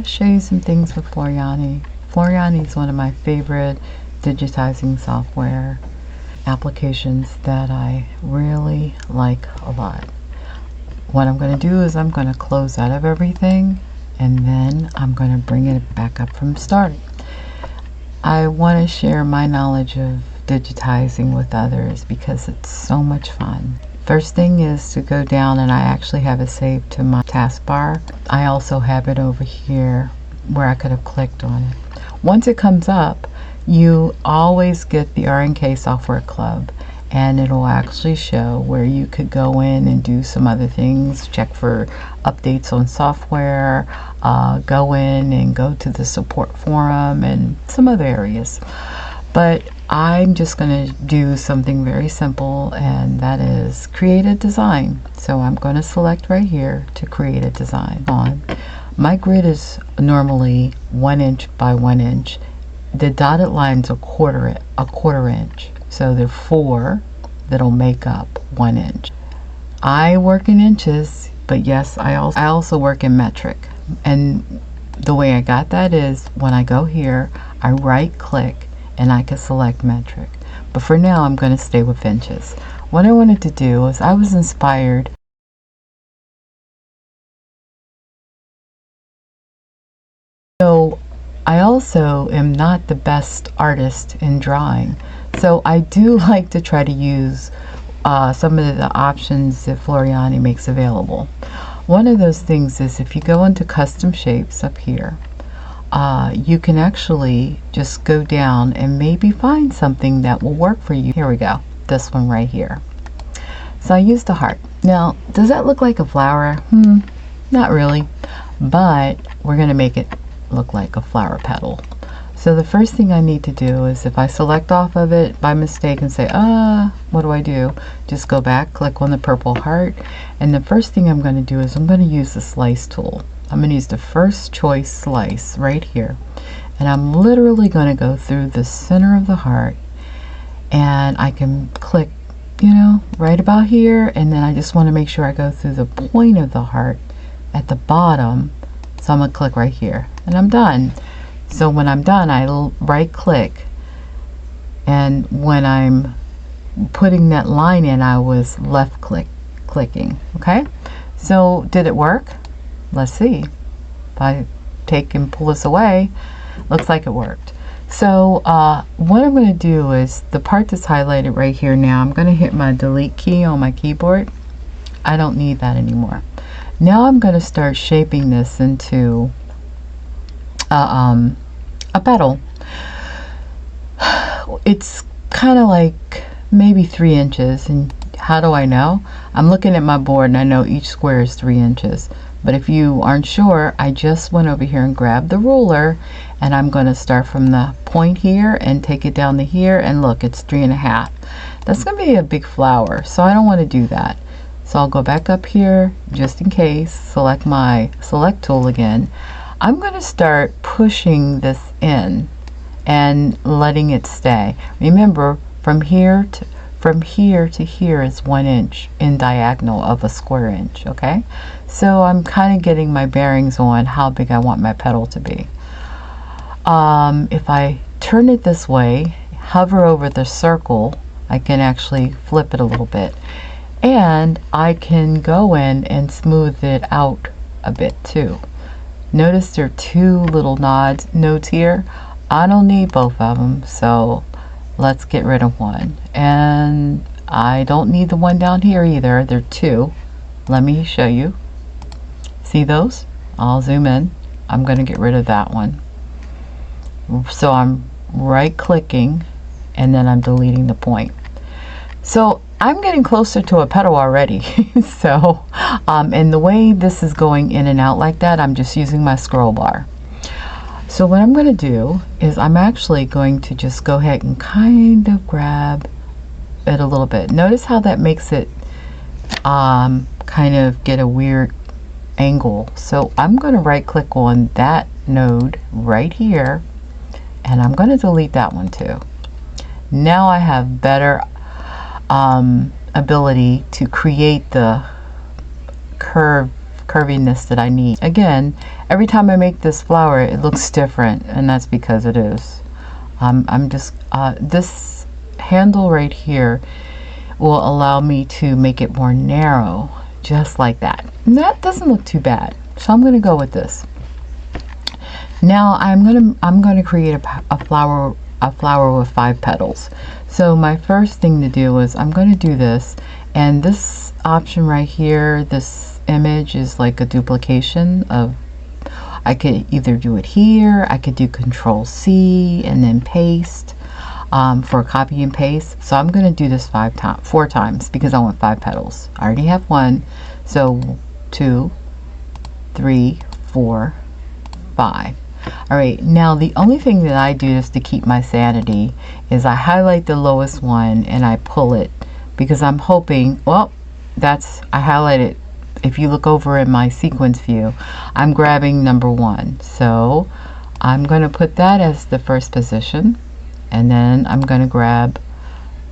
show you some things with Floriani. Floriani is one of my favorite digitizing software applications that I really like a lot. What I'm going to do is I'm going to close out of everything, and then I'm going to bring it back up from start. I want to share my knowledge of digitizing with others because it's so much fun. First thing is to go down, and I actually have it saved to my taskbar. I also have it over here where I could have clicked on it. Once it comes up, you always get the RNK Software Club, and it'll actually show where you could go in and do some other things, check for updates on software, go in and go to the support forum and some other areas. But I'm just going to do something very simple, and that is create a design. So I'm going to select right here to create a design. My grid is normally 1 inch by 1 inch. The dotted line's a quarter inch. So there are 4 that'll make up 1 inch. I work in inches, but yes, I also work in metric. And the way I got that is when I go here, I right click and I can select metric. But for now, I'm going to stay with inches. What I wanted to do is I was inspired. So I also am not the best artist in drawing. So I do like to try to use some of the options that Floriani makes available. One of those things is if you go into custom shapes up here, you can actually just go down and maybe find something that will work for you. Here we go, this one right here. So I used a heart. Now, does that look like a flower? Not really, but we're going to make it look like a flower petal. So the first thing I need to do is if I select off of it by mistake and say, what do I do? Just go back, click on the purple heart, and the first thing I'm going to do is I'm going to use the slice tool. I'm going to use the first choice slice right here, and I'm literally going to go through the center of the heart, and I can click, right about here, and then I just want to make sure I go through the point of the heart at the bottom. So I'm going to click right here, and I'm done. So when I'm done, I right click, and when I'm putting that line in, I was left clicking. Okay, so did it work? Let's see. If I take and pull this away, looks like it worked. So what I'm going to do is the part that's highlighted right here now, I'm going to hit my delete key on my keyboard. I don't need that anymore. Now I'm going to start shaping this into a petal. It's kind of like maybe 3 inches. And how do I know? I'm looking at my board and I know each square is 3 inches. But if you aren't sure, I just went over here and grabbed the ruler, and I'm going to start from the point here and take it down to here, and look, it's 3.5. That's going to be a big flower, so I don't want to do that. So I'll go back up here just in case, select my select tool again. I'm going to start pushing this in and letting it stay. Remember, from here to here is 1 inch in diagonal of a square inch. Okay, so I'm kind of getting my bearings on how big I want my petal to be. If I turn it this way, hover over the circle, I can actually flip it a little bit, and I can go in and smooth it out a bit too. Notice there are 2 little nodes here. I don't need both of them, so let's get rid of one. And I don't need the one down here either. There are 2. Let me show you. See those? I'll zoom in. I'm going to get rid of that one. So I'm right clicking, and then I'm deleting the point. So I'm getting closer to a petal already. So and the way this is going in and out like that, I'm just using my scroll bar. So what I'm going to do is I'm actually going to just go ahead and kind of grab it a little bit. Notice how that makes it kind of get a weird angle. So I'm going to right click on that node right here, and I'm going to delete that one too. Now I have better ability to create the curve curviness that I need. Again, every time I make this flower, it looks different, and that's because it is. I'm just, this handle right here will allow me to make it more narrow, just like that. And that doesn't look too bad. So I'm going to go with this. Now I'm going to create a flower with 5 petals. So my first thing to do is I'm going to do this, and this option right here, this image is like a duplication of, I could either do it here, I could do Control C and then paste for copy and paste. So I'm going to do this 4 times because I want 5 petals. I already have 1, so 2, 3, 4, 5. All right, now the only thing that I do is to keep my sanity is I highlight the lowest one and I pull it, because I'm hoping, well, I highlight it. If you look over in my sequence view, I'm grabbing number 1. So I'm going to put that as the first position, and then I'm going to grab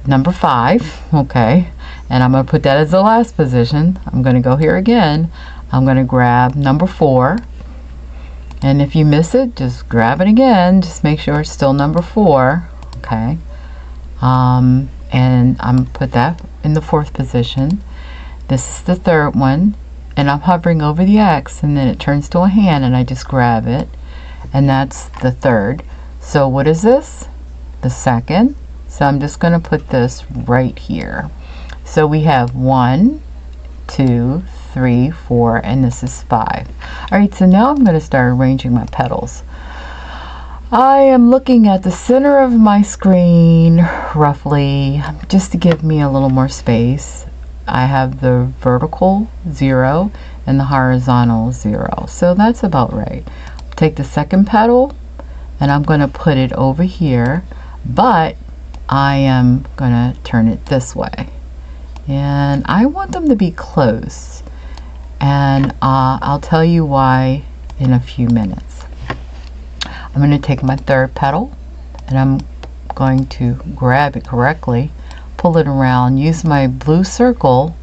number 5, okay, and I'm going to put that as the last position. I'm going to go here again. I'm going to grab number 4. And if you miss it, just grab it again. Just make sure it's still number 4. Okay. And I'm put that in the 4th position. This is the 3rd one. And I'm hovering over the X, and then it turns to a hand, and I just grab it. And that's the 3rd. So what is this? The 2nd. So I'm just going to put this right here. So we have 1, 2, 3, 4, and this is 5. All right, so now I'm going to start arranging my petals. I am looking at the center of my screen roughly, just to give me a little more space. I have the vertical 0 and the horizontal 0, so that's about right. Take the 2nd petal and I'm going to put it over here, but I am going to turn it this way, and I want them to be close. And I'll tell you why in a few minutes. I'm going to take my 3rd petal and I'm going to grab it correctly, pull it around, use my blue circle,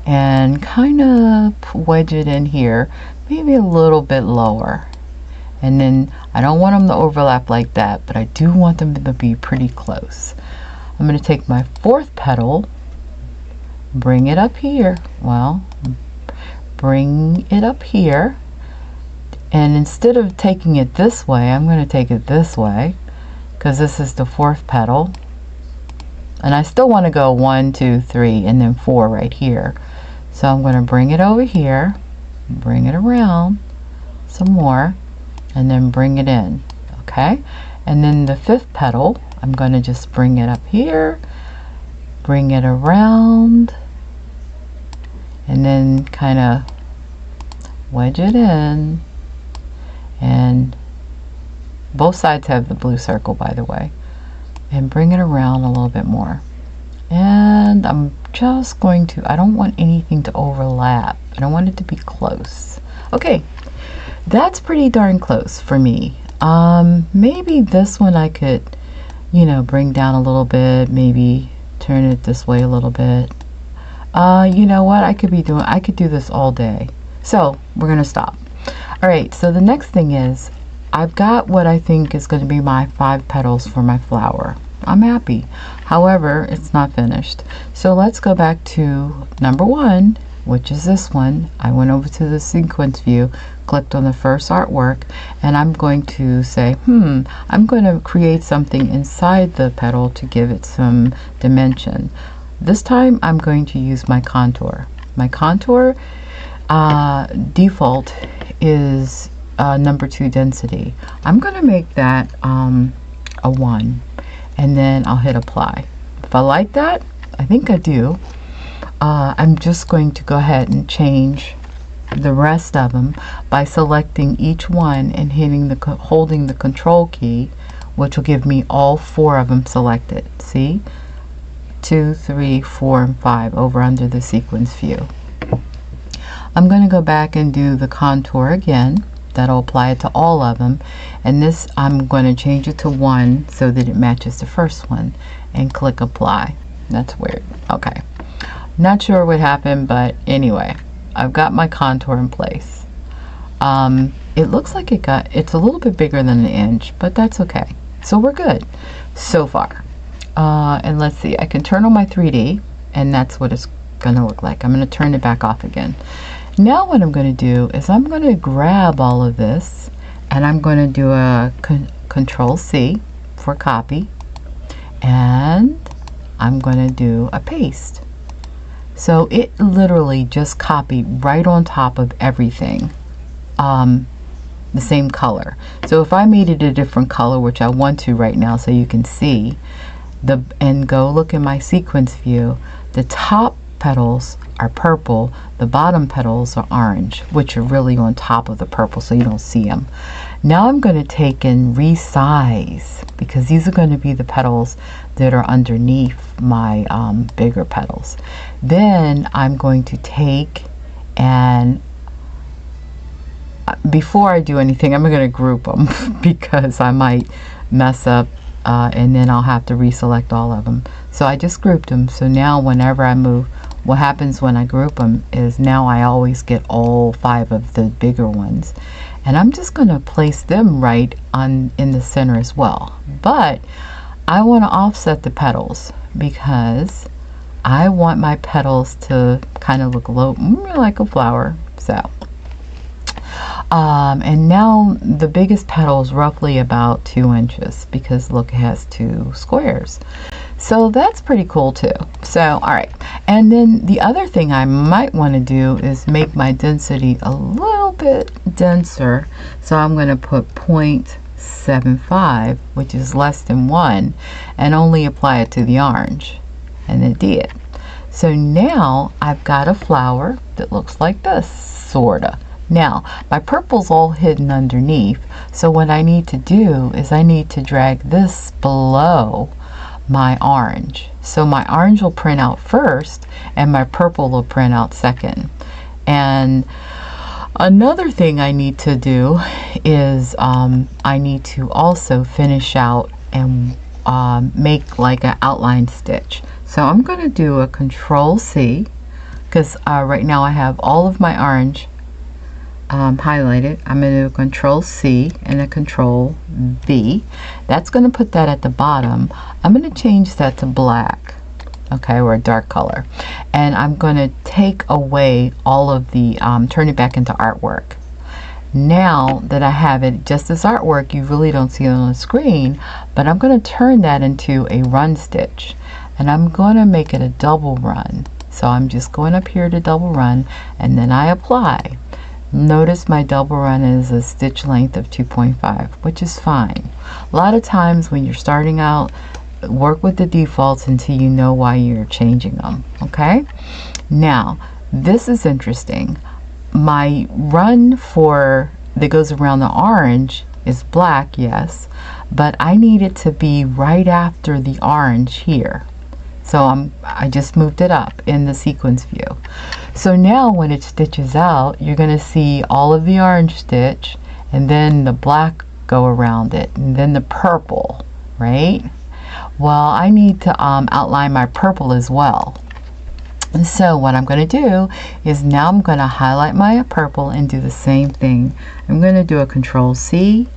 and kind of wedge it in here, maybe a little bit lower. And then I don't want them to overlap like that, but I do want them to be pretty close. I'm going to take my 4th petal, bring it up here. Bring it up here, and instead of taking it this way, I'm going to take it this way, because this is the 4th petal, and I still want to go 1, 2, 3, and then 4 right here. So I'm going to bring it over here, bring it around some more, and then bring it in. Okay, and then the 5th petal, I'm going to just bring it up here, bring it around, and then kind of wedge it in. And both sides have the blue circle, by the way, and bring it around a little bit more. And I'm just going to, I don't want anything to overlap. I don't want it to be close. Okay, that's pretty darn close for me. Maybe this one I could, bring down a little bit, maybe turn it this way a little bit. You know what I could do this all day. So we're gonna stop. All right, so the next thing is I've got what I think is going to be my 5 petals for my flower. I'm happy. However, it's not finished. So let's go back to number 1, which is this one. I went over to the sequence view, clicked on the first artwork, and I'm going to say, I'm going to create something inside the petal to give it some dimension. This time I'm going to use my contour. My contour default is number 2 density. I'm going to make that a 1, and then I'll hit apply. If I like that, I think I do, I'm just going to go ahead and change the rest of them by selecting each one and holding the control key, which will give me all 4 of them selected. See? 2, 3, 4, and 5 over under the sequence view. I'm going to go back and do the contour again. That'll apply it to all of them, and this I'm going to change it to 1 so that it matches the first one, and click apply. That's weird. Okay, not sure what happened, but anyway, I've got my contour in place. It looks like it's a little bit bigger than an inch, but that's okay. So we're good so far. And let's see, I can turn on my 3D, and that's what it's gonna look like. I'm gonna turn it back off again. Now what I'm gonna do is I'm gonna grab all of this, and I'm gonna do a Control C for copy, and I'm gonna do a paste. So it literally just copied right on top of everything, the same color. So if I made it a different color, which I want to right now so you can see, and go look in my sequence view, the top petals are purple, the bottom petals are orange, which are really on top of the purple so you don't see them. Now I'm going to take and resize, because these are going to be the petals that are underneath my bigger petals. Then I'm going to take and before I do anything, I'm going to group them because I might mess up and then I'll have to reselect all of them. So I just grouped them. So now whenever I move, what happens when I group them is now I always get all 5 of the bigger ones. And I'm just going to place them right in the center as well. But I want to offset the petals because I want my petals to kind of look like a flower. So and now the biggest petal is roughly about 2 inches because look, it has 2 squares. So that's pretty cool too. So alright, and then the other thing I might want to do is make my density a little bit denser. So I'm going to put 0.75, which is less than 1, and only apply it to the orange, and it did. So now I've got a flower that looks like this, sorta. Now, my purple's all hidden underneath, so what I need to do is I need to drag this below my orange. So my orange will print out first, and my purple will print out second. And another thing I need to do is I need to also finish out and make like an outline stitch. So I'm going to do a Control C, because right now I have all of my orange highlighted. I'm going to do a Control C and a Control V. That's going to put that at the bottom. I'm going to change that to black, okay, or a dark color, and I'm going to take away all of the turn it back into artwork. Now that I have it just as artwork, you really don't see it on the screen, but I'm going to turn that into a run stitch, and I'm going to make it a double run. So I'm just going up here to double run, and then I apply. Notice my double run is a stitch length of 2.5, which is fine. A lot of times when you're starting out, work with the defaults until you know why you're changing them. Okay, now this is interesting. My run that goes around the orange is black, yes, but I need it to be right after the orange here. So I just moved it up in the sequence view. So now when it stitches out, you're going to see all of the orange stitch, and then the black go around it, and then the purple, right? Well, I need to outline my purple as well. And so what I'm going to do is now I'm going to highlight my purple and do the same thing. I'm going to do a Control C,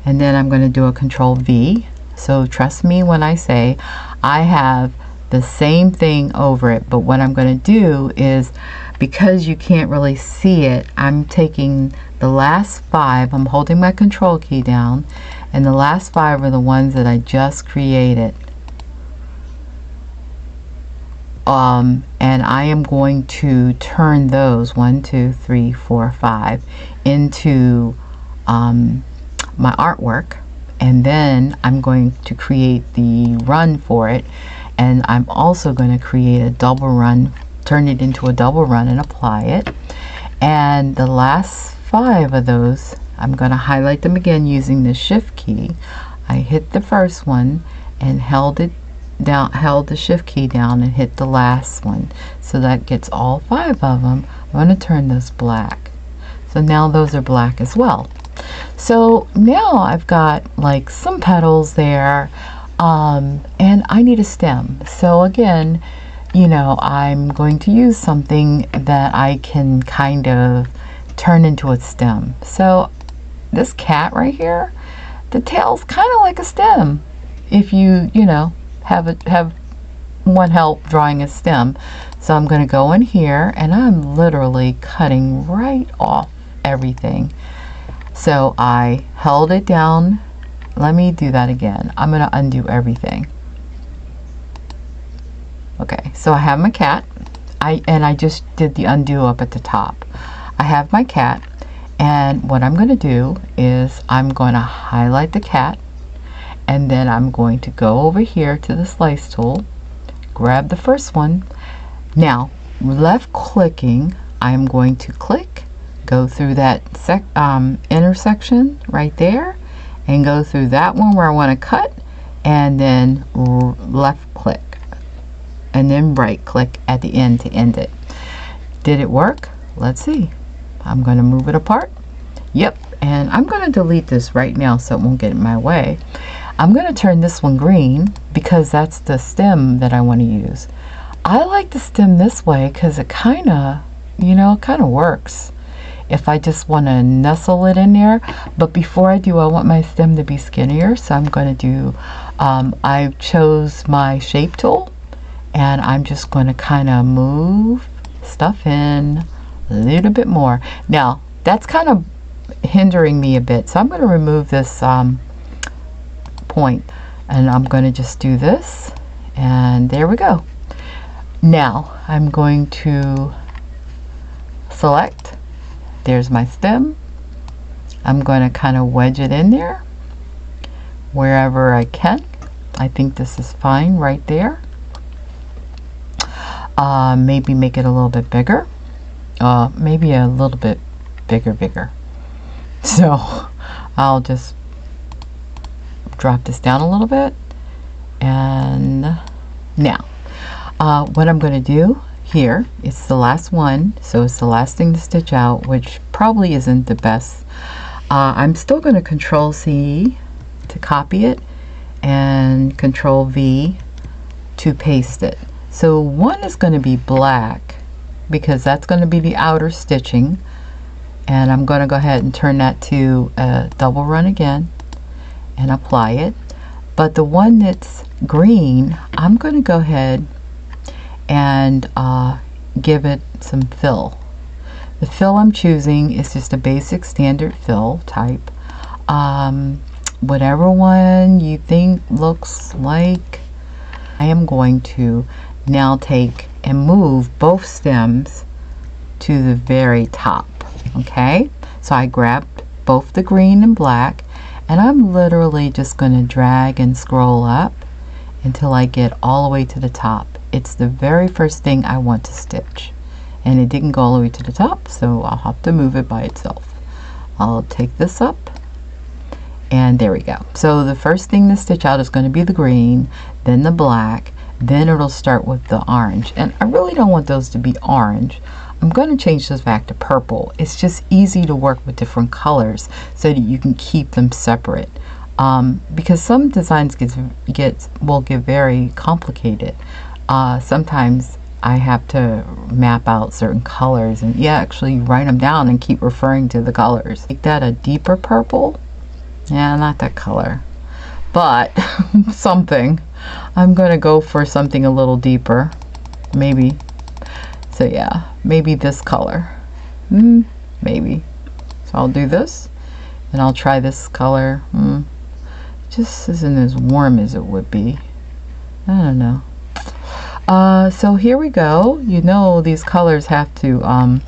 and then I'm going to do a Control V. So trust me when I say I have the same thing over it, but what I'm going to do is, because you can't really see it, I'm taking the last 5, I'm holding my Control key down, and the last 5 are the ones that I just created. And I am going to turn those 1, 2, 3, 4, 5 into my artwork, and then I'm going to create the run for it. And I'm also going to create a double run, turn it into a double run and apply it. And the last 5 of those, I'm going to highlight them again using the Shift key. I hit the first one and held the Shift key down and hit the last one. So that gets all 5 of them. I'm going to turn this black. So now those are black as well. So now I've got like some petals there. And I need a stem. So again, you know, I'm going to use something that I can kind of turn into a stem. So this cat right here, the tail's kind of like a stem if you know, have one help drawing a stem. So I'm going to go in here and I'm literally cutting right off everything. So I held it down. Let me do that again. I'm going to undo everything. Okay, so I have my cat. I just did the undo up at the top. I have my cat, and what I'm going to do is I'm going to highlight the cat, and then I'm going to go over here to the slice tool, grab the first one. Now, left clicking, I'm going to click, go through that intersection right there, and go through that one where I want to cut, and then left click, and then right click at the end to end it. Did it work? Let's see. I'm going to move it apart. Yep, and I'm going to delete this right now so it won't get in my way. I'm going to turn this one green because that's the stem that I want to use. I like the stem this way because it kind of, you know, kind of works if I just want to nestle it in there. But before I do, I want my stem to be skinnier, so I'm going to do, I chose my shape tool, and I'm just going to kind of move stuff in a little bit more. Now, that's kind of hindering me a bit, so I'm going to remove this point, and I'm going to just do this, and there we go. Now I'm going to select, there's my stem. I'm going to kind of wedge it in there wherever I can. I think this is fine right there. Maybe make it a little bit bigger, maybe a little bit bigger. So I'll just drop this down a little bit, and now what I'm going to do here, it's the last one, so it's the last thing to stitch out, which probably isn't the best. I'm still going to Control C to copy it and Control V to paste it. So one is going to be black because that's going to be the outer stitching, and I'm going to go ahead and turn that to a double run again and apply it. But the one that's green, I'm going to go ahead and give it some fill. The fill I'm choosing is just a basic standard fill type. Whatever one you think looks like. I am going to now take and move both stems to the very top. Okay, so I grabbed both the green and black, and I'm literally just going to drag and scroll up until I get all the way to the top. It's the very first thing I want to stitch, and it didn't go all the way to the top, so I'll have to move it by itself. I'll take this up, and there we go. So the first thing to stitch out is going to be the green, then the black, then it'll start with the orange, and I really don't want those to be orange. I'm going to change this back to purple. It's just easy to work with different colors so that you can keep them separate, because some designs will get very complicated. Sometimes I have to map out certain colors and actually write them down and keep referring to the colors. Make that a deeper purple. Yeah, not that color, but something. I'm going to go for something a little deeper, maybe. So yeah, maybe this color. Maybe. So I'll do this, and I'll try this color. Just isn't as warm as it would be. I don't know. So here we go. You know, these colors have to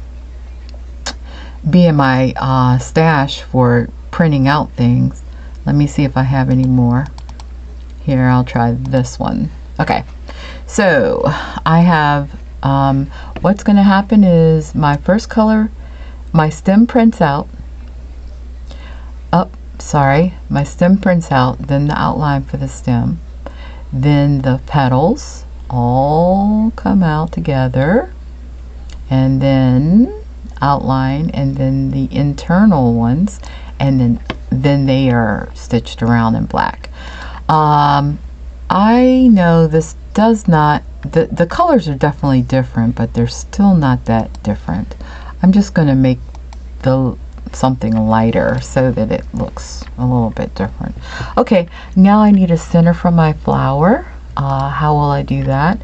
be in my stash for printing out things. Let me see if I have any more. Here, I'll try this one. Okay, so I have what's going to happen is my first color, my stem prints out. My stem prints out, then the outline for the stem, then the petals all come out together, and then outline, and then the internal ones, and then they are stitched around in black. I know this does not the colors are definitely different, but they're still not that different. I'm just going to make the something lighter so that it looks a little bit different. Okay, now I need a center for my flower. How will I do that?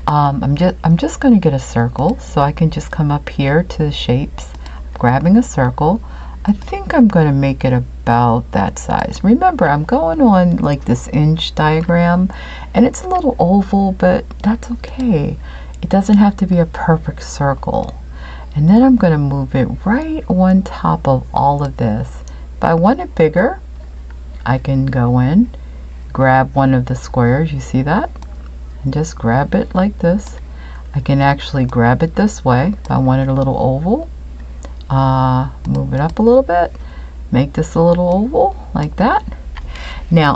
I'm just going to get a circle, so I can just come up here to the shapes, grabbing a circle. I think I'm going to make it about that size. Remember, I'm going on like this inch diagram, and it's a little oval, but that's okay. It doesn't have to be a perfect circle. And then I'm going to move it right on top of all of this. If I want it bigger, I can go in, grab one of the squares, you see that? And just grab it like this. I can actually grab it this way if I want it a little oval. Move it up a little bit, make this a little oval like that. Now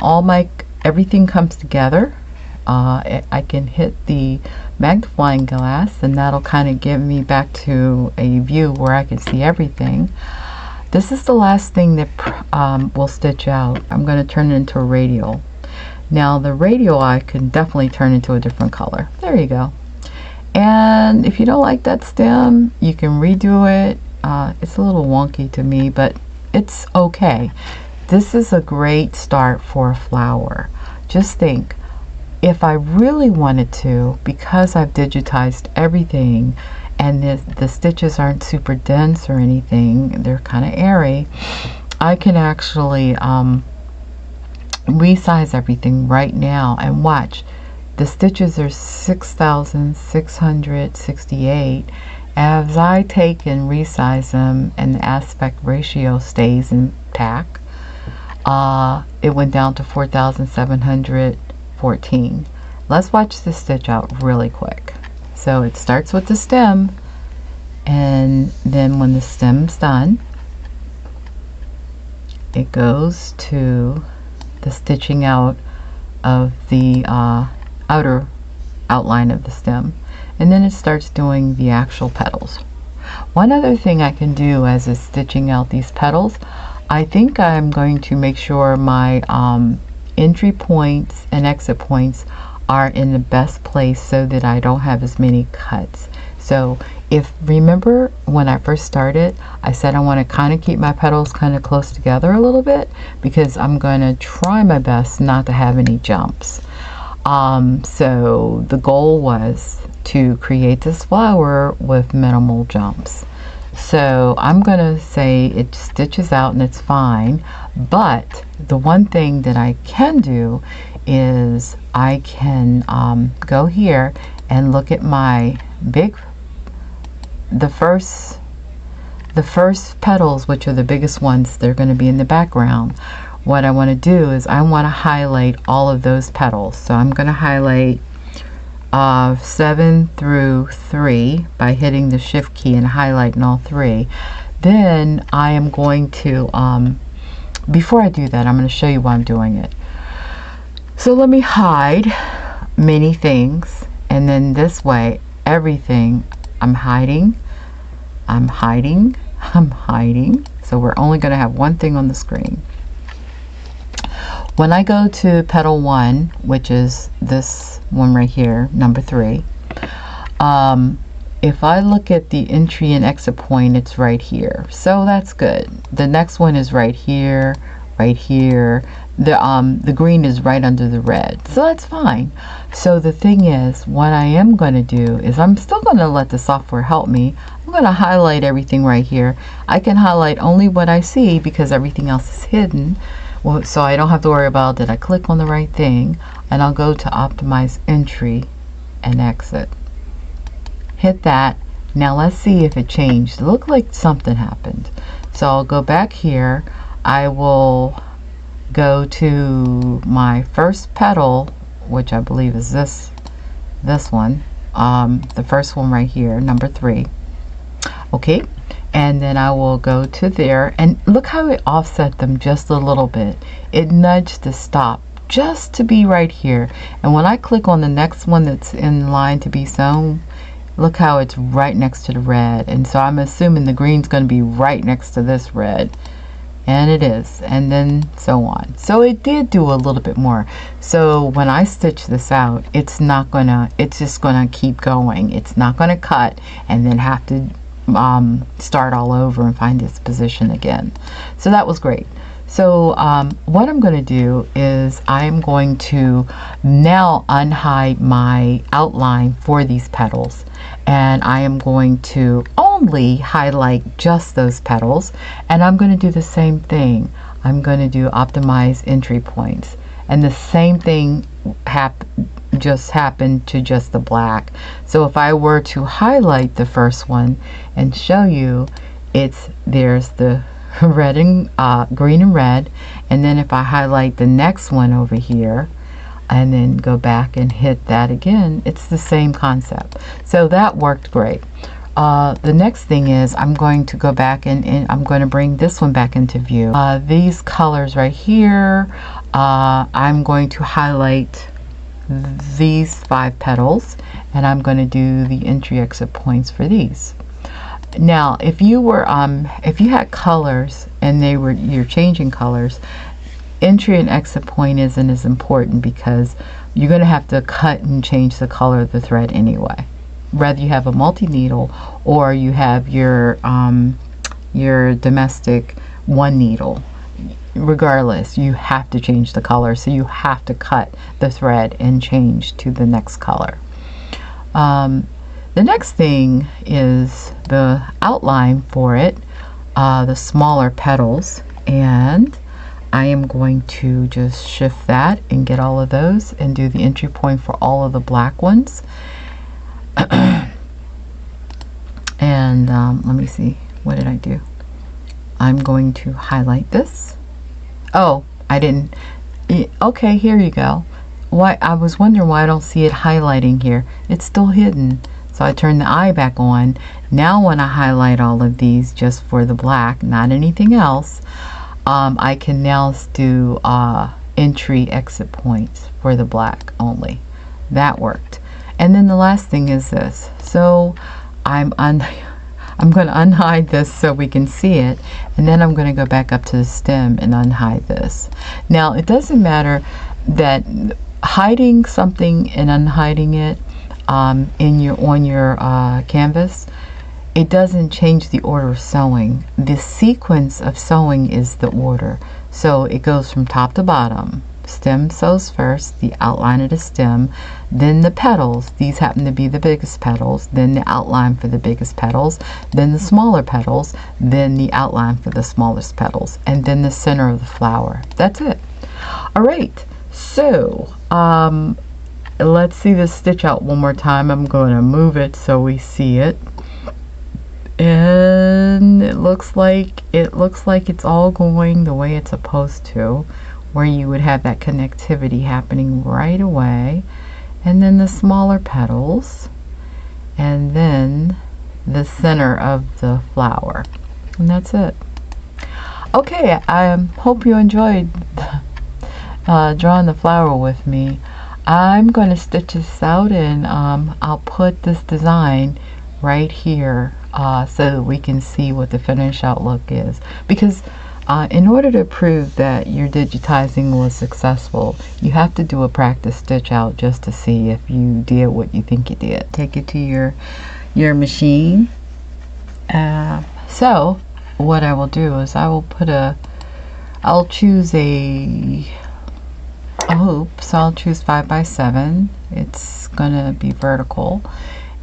everything comes together. I can hit the magnifying glass, and that'll kind of give me back to a view where I can see everything. This is the last thing that we'll stitch out. I'm going to turn it into a radial. Now the radial I can definitely turn into a different color. There you go. And if you don't like that stem, you can redo it. It's a little wonky to me, but it's okay. This is a great start for a flower. Just think, if I really wanted to, because I've digitized everything and the stitches aren't super dense or anything, they're kind of airy, I can actually resize everything right now. And watch, the stitches are 6,668. As I take and resize them and the aspect ratio stays intact, it went down to 4,714. Let's watch this stitch out really quick. So it starts with the stem, and then when the stem's done, it goes to the stitching out of the outer outline of the stem, and then it starts doing the actual petals. One other thing I can do as it's stitching out these petals, I think I'm going to make sure my entry points and exit points are in the best place so that I don't have as many cuts. So remember when I first started, I said I want to kind of keep my petals kind of close together a little bit, because I'm going to try my best not to have any jumps. So the goal was to create this flower with minimal jumps. So I'm going to say it stitches out and it's fine, but the one thing that I can do is I can go here and look at my the first petals, which are the biggest ones. They're going to be in the background. What I want to do is I want to highlight all of those petals. So I'm going to highlight 7 through 3 by hitting the shift key and highlighting all 3. Then I am going to before I do that, I'm going to show you why I'm doing it. So let me hide many things, and then this way everything I'm hiding. So we're only going to have one thing on the screen. When I go to petal 1, which is this one right here, number 3, if I look at the entry and exit point, it's right here. So that's good. The next one is right here, right here. The green is right under the red. So that's fine. So the thing is, what I am going to do is I'm still going to let the software help me. I'm going to highlight everything right here. I can highlight only what I see because everything else is hidden. Well, so I don't have to worry about, did I click on the right thing? And I'll go to optimize entry and exit. Hit that. Now let's see if it changed. It looked like something happened. So I'll go back here. I will go to my first petal, which I believe is this one, the first one right here, number 3. Okay, and then I will go to there, and look how it offset them just a little bit. It nudged the stop just to be right here, and when I click on the next one that's in line to be sewn, look how it's right next to the red. And so I'm assuming the green's going to be right next to this red. and it is, and then so on. So it did do a little bit more. So when I stitch this out, it's just gonna keep going. It's not gonna cut and then have to start all over and find its position again. So that was great. So what I'm going to do is I'm going to now unhide my outline for these petals, and I am going to only highlight just those petals, and I'm going to do the same thing. I'm going to do optimize entry points, and the same thing just happened to just the black. So if I were to highlight the first one and show you, there's the red and green and red, and then if I highlight the next one over here and then go back and hit that again, it's the same concept. So that worked great. The next thing is I'm going to go back and I'm going to bring this one back into view. These colors right here, I'm going to highlight these 5 petals, and I'm going to do the entry exit points for these. Now if you were if you had colors and you're changing colors, entry and exit point isn't as important because you're going to have to cut and change the color of the thread anyway, whether you have a multi-needle or you have your domestic one needle. Regardless, you have to change the color, so you have to cut the thread and change to the next color. The next thing is the outline for it, the smaller petals, and I am going to just shift that and get all of those and do the entry point for all of the black ones. And let me see, what did I do? I'm going to highlight this. Oh, I didn't. Okay, here you go. Why, I was wondering why I don't see it highlighting here. It's still hidden. So I turn the eye back on. Now when I highlight all of these just for the black, not anything else, I can now do entry exit points for the black only. That worked. And then the last thing is this. So I'm going to unhide this so we can see it, and then I'm going to go back up to the stem and unhide this. Now it doesn't matter that hiding something and unhiding it on your canvas, it doesn't change the order of sewing. The sequence of sewing is the order. So it goes from top to bottom. Stem sews first, the outline of the stem, then the petals. These happen to be the biggest petals, then the outline for the biggest petals, then the smaller petals, then the outline for the smallest petals, and then the center of the flower. That's it. All right, so let's see this stitch out one more time. I'm going to move it so we see it, and it looks like it's all going the way it's supposed to, where you would have that connectivity happening right away, and then the smaller petals, and then the center of the flower, and that's it. Okay, I hope you enjoyed drawing the flower with me. I'm going to stitch this out, and I'll put this design right here so that we can see what the finished outlook is, because in order to prove that your digitizing was successful, you have to do a practice stitch out just to see if you did what you think you did. Take it to your machine. So what I will do is I'll choose a hoop. So I'll choose 5x7. It's gonna be vertical,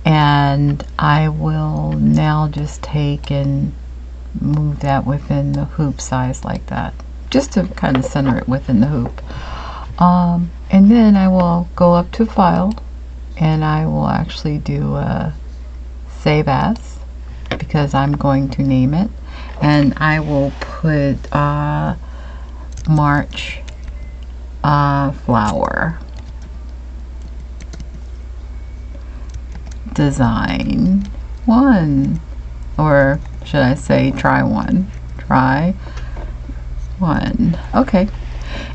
and I will now just take and move that within the hoop size like that, just to kind of center it within the hoop. And then I will go up to File, and I will actually do a Save As, because I'm going to name it, and I will put March Flower Design 1, or should I say try one. Okay.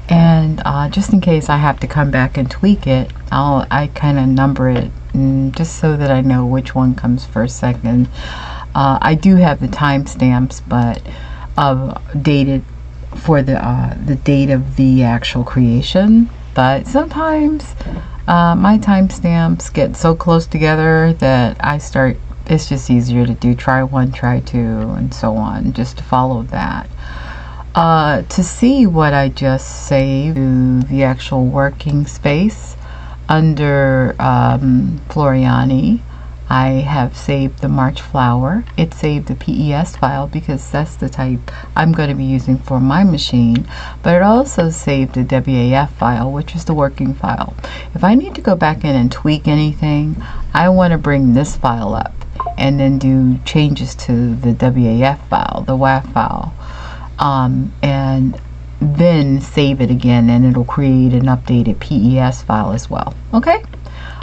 And just in case I have to come back and tweak it, I kind of number it just so that I know which one comes first, second. I do have the timestamps, but dated for the date of the actual creation. But sometimes my timestamps get so close together that it's just easier to do try one, try two, and so on, just to follow that. To see what I just saved to the actual working space under Floriani, I have saved the March flower. It saved the PES file because that's the type I'm going to be using for my machine, but it also saved the WAF file, which is the working file. If I need to go back in and tweak anything, I want to bring this file up and then do changes to the WAF file, the WAF file, and then save it again, and it'll create an updated PES file as well. Okay?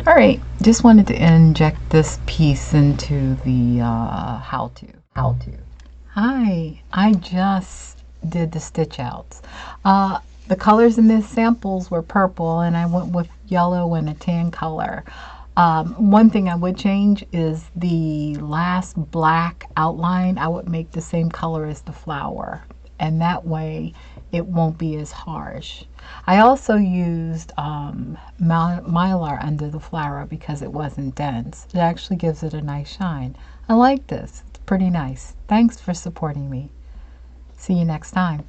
All right, just wanted to inject this piece into the how-to. Hi, I just did the stitch outs. The colors in these samples were purple, and I went with yellow and a tan color. One thing I would change is the last black outline. I would make the same color as the flower, and that way it won't be as harsh. I also used mylar under the flower because it wasn't dense. It actually gives it a nice shine. I like this. It's pretty nice. Thanks for supporting me. See you next time.